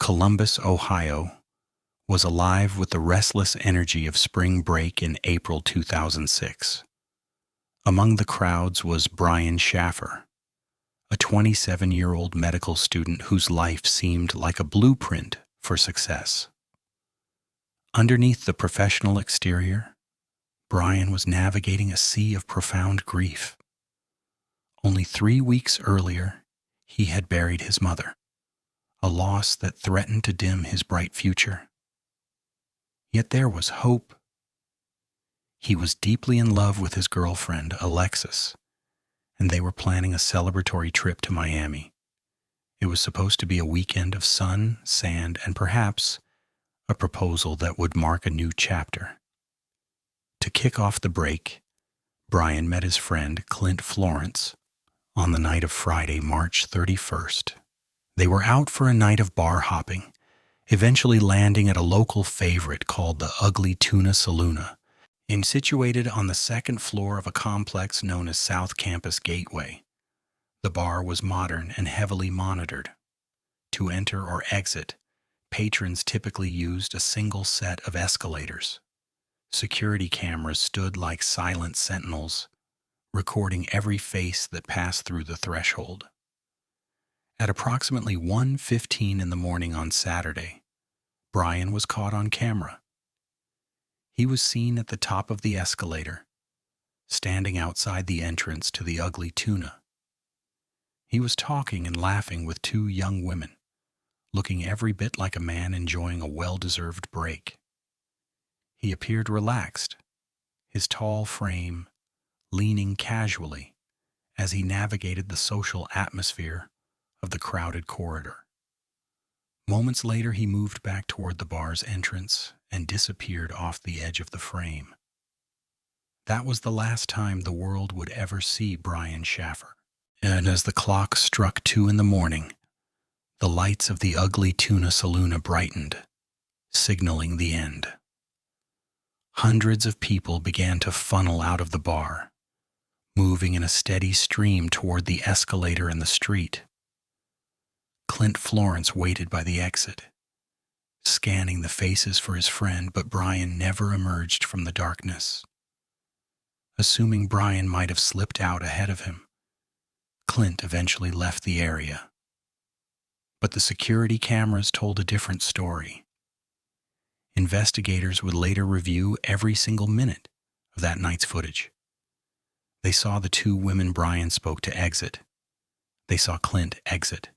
Columbus, Ohio, was alive with the restless energy of spring break in April 2006. Among the crowds was Brian Schaefer, a 27-year-old medical student whose life seemed like a blueprint for success. Underneath the professional exterior, Brian was navigating a sea of profound grief. Only 3 weeks earlier, he had buried his mother, a loss that threatened to dim his bright future. Yet there was hope. He was deeply in love with his girlfriend, Alexis, and they were planning a celebratory trip to Miami. It was supposed to be a weekend of sun, sand, and perhaps a proposal that would mark a new chapter. To kick off the break, Brian met his friend Clint Florence on the night of Friday, March 31st. They were out for a night of bar hopping, eventually landing at a local favorite called the Ugly Tuna Saloona, situated on the second floor of a complex known as South Campus Gateway. The bar was modern and heavily monitored. To enter or exit, patrons typically used a single set of escalators. Security cameras stood like silent sentinels, recording every face that passed through the threshold. At approximately 1:15 in the morning on Saturday, Brian was caught on camera. He was seen at the top of the escalator, standing outside the entrance to the Ugly Tuna. He was talking and laughing with 2 young women, looking every bit like a man enjoying a well-deserved break. He appeared relaxed, his tall frame leaning casually as he navigated the social atmosphere of the crowded corridor. Moments later, he moved back toward the bar's entrance and disappeared off the edge of the frame. That was the last time the world would ever see Brian Schaefer. And as the clock struck 2 in the morning, the lights of the Ugly Tuna Saloona brightened, signaling the end. Hundreds of people began to funnel out of the bar, moving in a steady stream toward the escalator and the street. Clint Florence waited by the exit, scanning the faces for his friend, but Brian never emerged from the darkness. Assuming Brian might have slipped out ahead of him, Clint eventually left the area. But the security cameras told a different story. Investigators would later review every single minute of that night's footage. They saw the 2 women Brian spoke to exit. They saw Clint exit.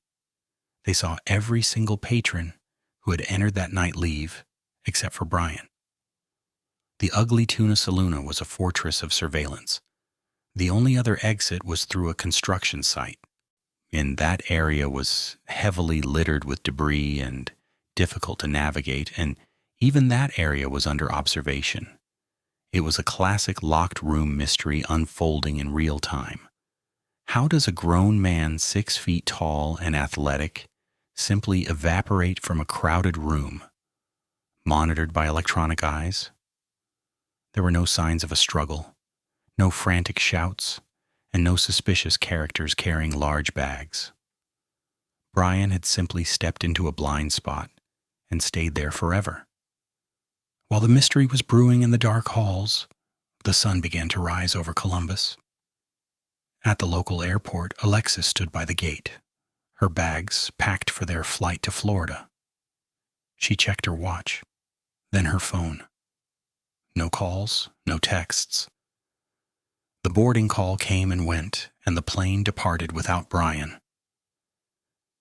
They saw every single patron who had entered that night leave, except for Brian. The Ugly Tuna Saloona was a fortress of surveillance. The only other exit was through a construction site, and that area was heavily littered with debris and difficult to navigate, and even that area was under observation. It was a classic locked room mystery unfolding in real time. How does a grown man 6 feet tall and athletic simply evaporate from a crowded room, monitored by electronic eyes? There were no signs of a struggle, no frantic shouts, and no suspicious characters carrying large bags. Brian had simply stepped into a blind spot and stayed there forever. While the mystery was brewing in the dark halls, the sun began to rise over Columbus. At the local airport, Alexis stood by the gate, her bags packed for their flight to Florida. She checked her watch, then her phone. No calls, no texts. The boarding call came and went, and the plane departed without Brian.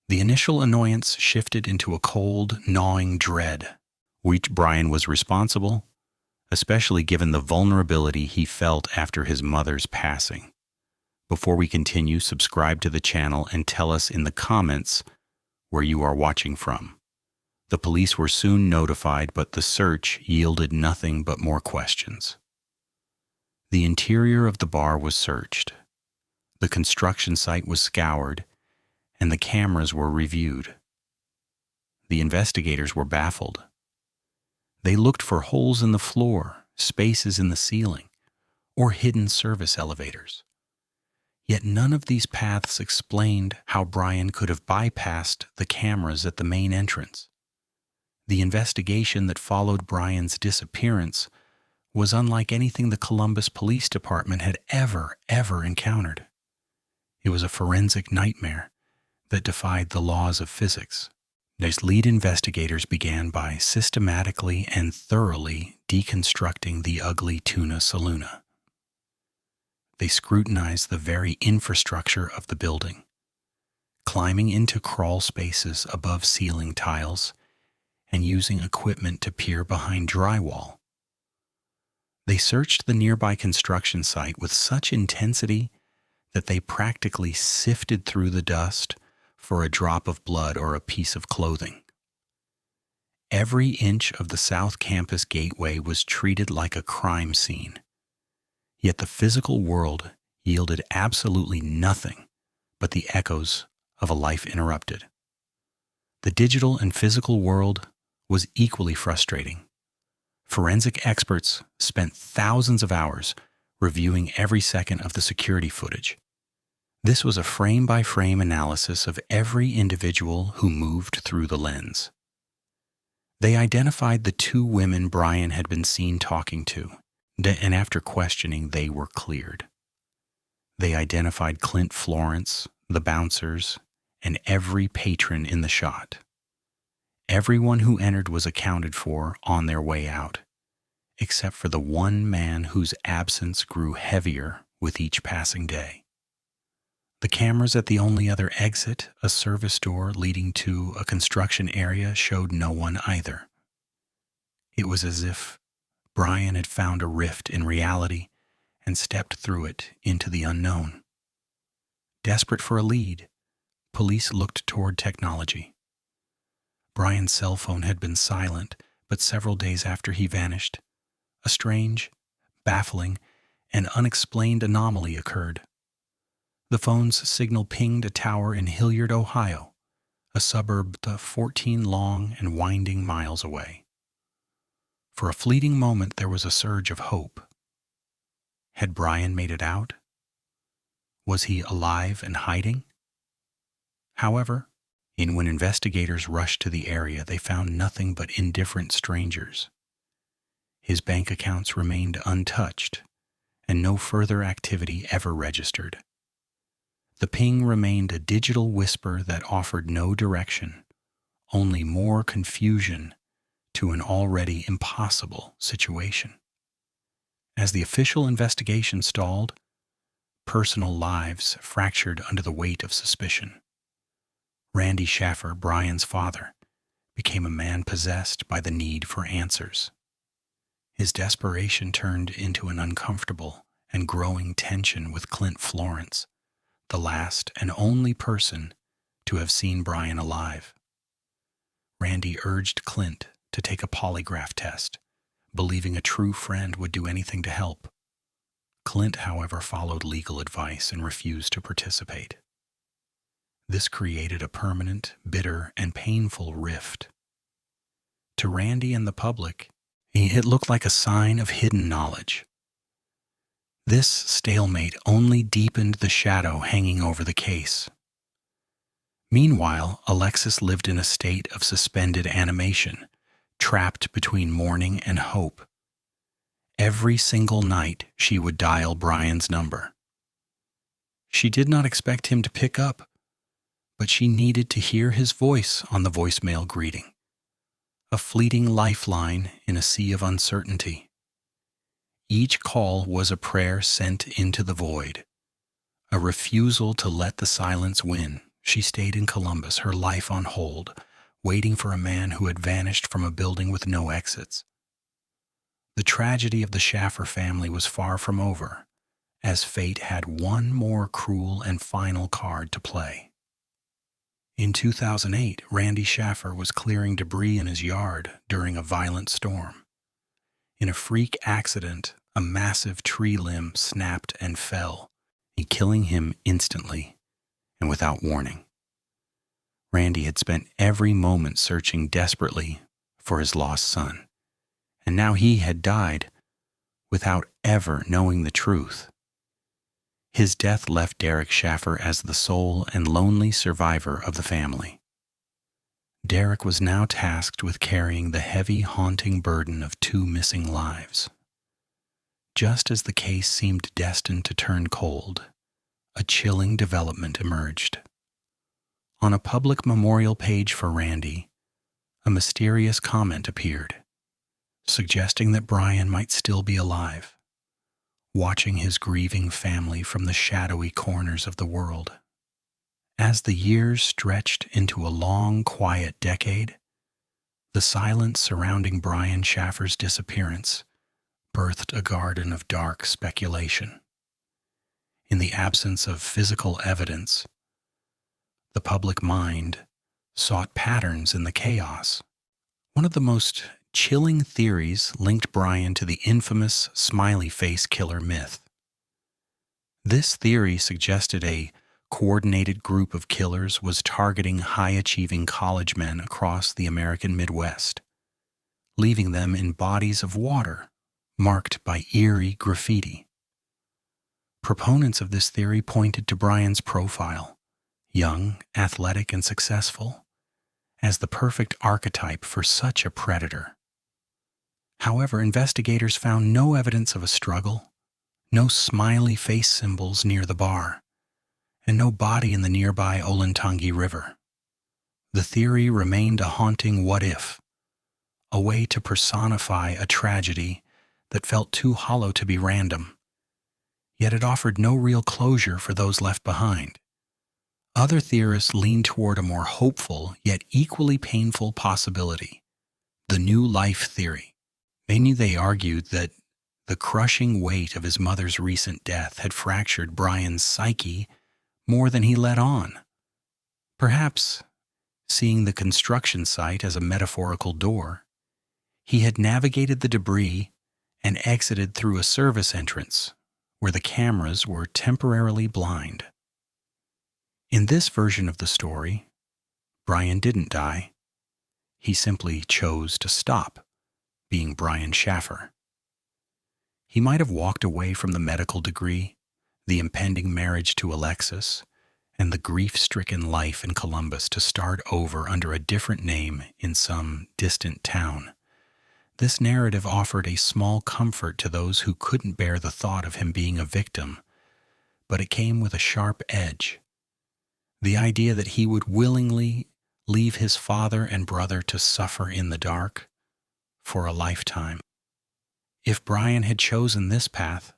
The initial annoyance shifted into a cold, gnawing dread, which Brian was responsible, especially given the vulnerability he felt after his mother's passing. Before we continue, subscribe to the channel and tell us in the comments where you are watching from. The police were soon notified, but the search yielded nothing but more questions. The interior of the bar was searched. The construction site was scoured, and the cameras were reviewed. The investigators were baffled. They looked for holes in the floor, spaces in the ceiling, or hidden service elevators. Yet none of these paths explained how Brian could have bypassed the cameras at the main entrance. The investigation that followed Brian's disappearance was unlike anything the Columbus Police Department had ever encountered. It was a forensic nightmare that defied the laws of physics. These lead investigators began by systematically and thoroughly deconstructing the ugly tuna saloona. They scrutinized the very infrastructure of the building, climbing into crawl spaces above ceiling tiles and using equipment to peer behind drywall. They searched the nearby construction site with such intensity that they practically sifted through the dust for a drop of blood or a piece of clothing. Every inch of the South Campus gateway was treated like a crime scene, yet the physical world yielded absolutely nothing but the echoes of a life interrupted. The digital and physical world was equally frustrating. Forensic experts spent thousands of hours reviewing every second of the security footage. This was a frame-by-frame analysis of every individual who moved through the lens. They identified the two women Brian had been seen talking to, and after questioning, they were cleared. They identified Clint Florence, the bouncers, and every patron in the shot. Everyone who entered was accounted for on their way out, except for the one man whose absence grew heavier with each passing day. The cameras at the only other exit, a service door leading to a construction area, showed no one either. It was as if Brian had found a rift in reality and stepped through it into the unknown. Desperate for a lead, police looked toward technology. Brian's cell phone had been silent, but several days after he vanished, a strange, baffling, and unexplained anomaly occurred. The phone's signal pinged a tower in Hilliard, Ohio, a suburb 14 long and winding miles away. For a fleeting moment, there was a surge of hope. Had Brian made it out? Was he alive and hiding? However, when investigators rushed to the area, they found nothing but indifferent strangers. His bank accounts remained untouched, and no further activity ever registered. The ping remained a digital whisper that offered no direction, only more confusion to an already impossible situation. As the official investigation stalled, personal lives fractured under the weight of suspicion. Randy Schaefer, Brian's father, became a man possessed by the need for answers. His desperation turned into an uncomfortable and growing tension with Clint Florence, the last and only person to have seen Brian alive. Randy urged Clint to take a polygraph test, believing a true friend would do anything to help. Clint, however, followed legal advice and refused to participate. This created a permanent, bitter, and painful rift. To Randy and the public, it looked like a sign of hidden knowledge. This stalemate only deepened the shadow hanging over the case. Meanwhile, Alexis lived in a state of suspended animation, trapped between mourning and hope. Every single night, she would dial Brian's number. She did not expect him to pick up, but she needed to hear his voice on the voicemail greeting, a fleeting lifeline in a sea of uncertainty. Each call was a prayer sent into the void, a refusal to let the silence win. She stayed in Columbus, her life on hold, waiting for a man who had vanished from a building with no exits. The tragedy of the Schaefer family was far from over, as fate had one more cruel and final card to play. In 2008, Randy Schaefer was clearing debris in his yard during a violent storm. In a freak accident, a massive tree limb snapped and fell, killing him instantly and without warning. Randy had spent every moment searching desperately for his lost son, and now he had died without ever knowing the truth. His death left Derek Schaefer as the sole and lonely survivor of the family. Derek was now tasked with carrying the heavy, haunting burden of 2 missing lives. Just as the case seemed destined to turn cold, a chilling development emerged. On a public memorial page for Randy, a mysterious comment appeared, suggesting that Brian might still be alive, watching his grieving family from the shadowy corners of the world. As the years stretched into a long, quiet decade, the silence surrounding Brian Schaefer's disappearance birthed a garden of dark speculation. In the absence of physical evidence, the public mind sought patterns in the chaos. One of the most chilling theories linked Brian to the infamous smiley face killer myth. This theory suggested a coordinated group of killers was targeting high-achieving college men across the American Midwest, leaving them in bodies of water marked by eerie graffiti. Proponents of this theory pointed to Brian's profile, young, athletic, and successful, as the perfect archetype for such a predator. However, investigators found no evidence of a struggle, no smiley face symbols near the bar, and no body in the nearby Olentangy River. The theory remained a haunting what-if, a way to personify a tragedy that felt too hollow to be random, yet it offered no real closure for those left behind. Other theorists leaned toward a more hopeful yet equally painful possibility, the new life theory. Many they argued that the crushing weight of his mother's recent death had fractured Brian's psyche more than he let on. Perhaps, seeing the construction site as a metaphorical door, he had navigated the debris and exited through a service entrance where the cameras were temporarily blind. In this version of the story, Brian didn't die. He simply chose to stop being Brian Schaefer. He might have walked away from the medical degree, the impending marriage to Alexis, and the grief-stricken life in Columbus to start over under a different name in some distant town. This narrative offered a small comfort to those who couldn't bear the thought of him being a victim, but it came with a sharp edge. The idea that he would willingly leave his father and brother to suffer in the dark for a lifetime. If Brian had chosen this path,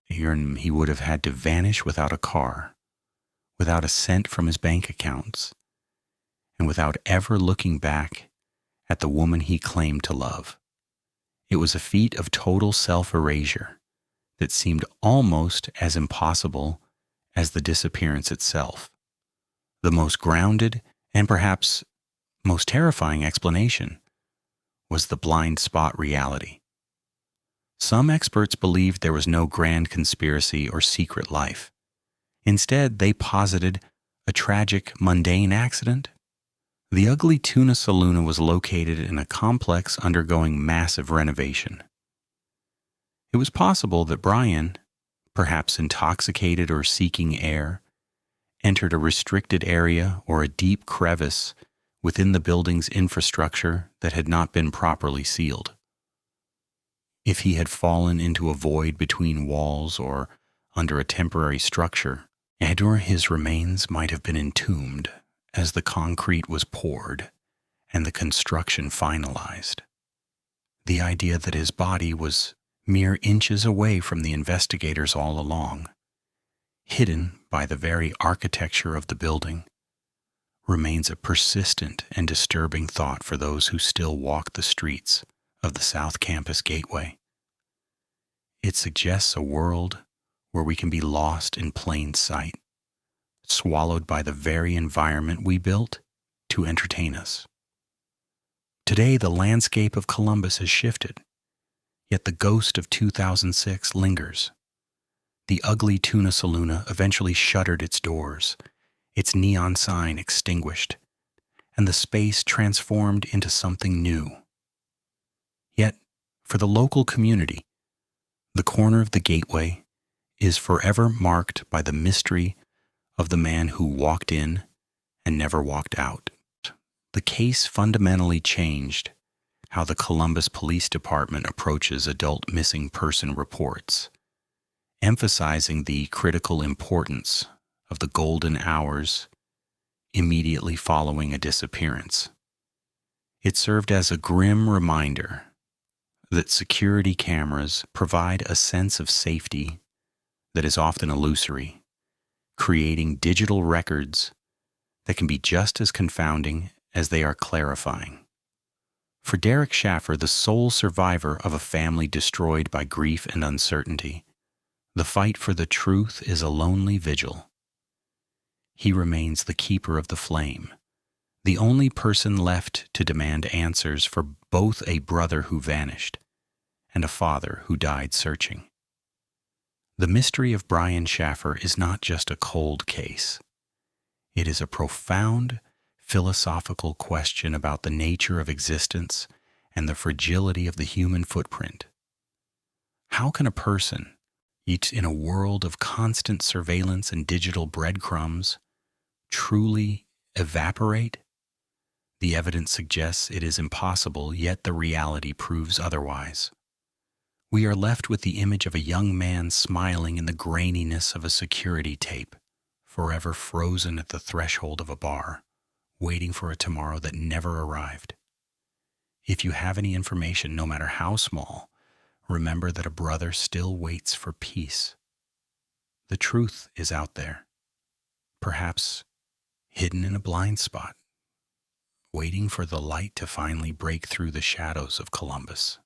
he would have had to vanish without a car, without a cent from his bank accounts, and without ever looking back at the woman he claimed to love. It was a feat of total self-erasure that seemed almost as impossible as the disappearance itself. The most grounded and perhaps most terrifying explanation was the blind spot reality. Some experts believed there was no grand conspiracy or secret life. Instead, they posited a tragic, mundane accident. The ugly tuna saloon was located in a complex undergoing massive renovation. It was possible that Brian, perhaps intoxicated or seeking air, entered a restricted area or a deep crevice within the building's infrastructure that had not been properly sealed. If he had fallen into a void between walls or under a temporary structure, or his remains might have been entombed as the concrete was poured and the construction finalized. The idea that his body was mere inches away from the investigators all along, hidden by the very architecture of the building, remains a persistent and disturbing thought for those who still walk the streets of the South Campus Gateway. It suggests a world where we can be lost in plain sight, swallowed by the very environment we built to entertain us. Today, the landscape of Columbus has shifted, yet the ghost of 2006 lingers. The ugly tuna saloon eventually shuttered its doors, its neon sign extinguished, and the space transformed into something new. Yet, for the local community, the corner of the gateway is forever marked by the mystery of the man who walked in and never walked out. The case fundamentally changed how the Columbus Police Department approaches adult missing person reports, emphasizing the critical importance of the golden hours immediately following a disappearance. It served as a grim reminder that security cameras provide a sense of safety that is often illusory, creating digital records that can be just as confounding as they are clarifying. For Derek Schaffer, the sole survivor of a family destroyed by grief and uncertainty, the fight for the truth is a lonely vigil. He remains the keeper of the flame, the only person left to demand answers for both a brother who vanished and a father who died searching. The mystery of Brian Schaefer is not just a cold case. It is a profound philosophical question about the nature of existence and the fragility of the human footprint. How can a person, each in a world of constant surveillance and digital breadcrumbs, truly evaporate? The evidence suggests it is impossible, yet the reality proves otherwise. We are left with the image of a young man smiling in the graininess of a security tape, forever frozen at the threshold of a bar, waiting for a tomorrow that never arrived. If you have any information, no matter how small, remember that a brother still waits for peace. The truth is out there, perhaps hidden in a blind spot, waiting for the light to finally break through the shadows of Columbus.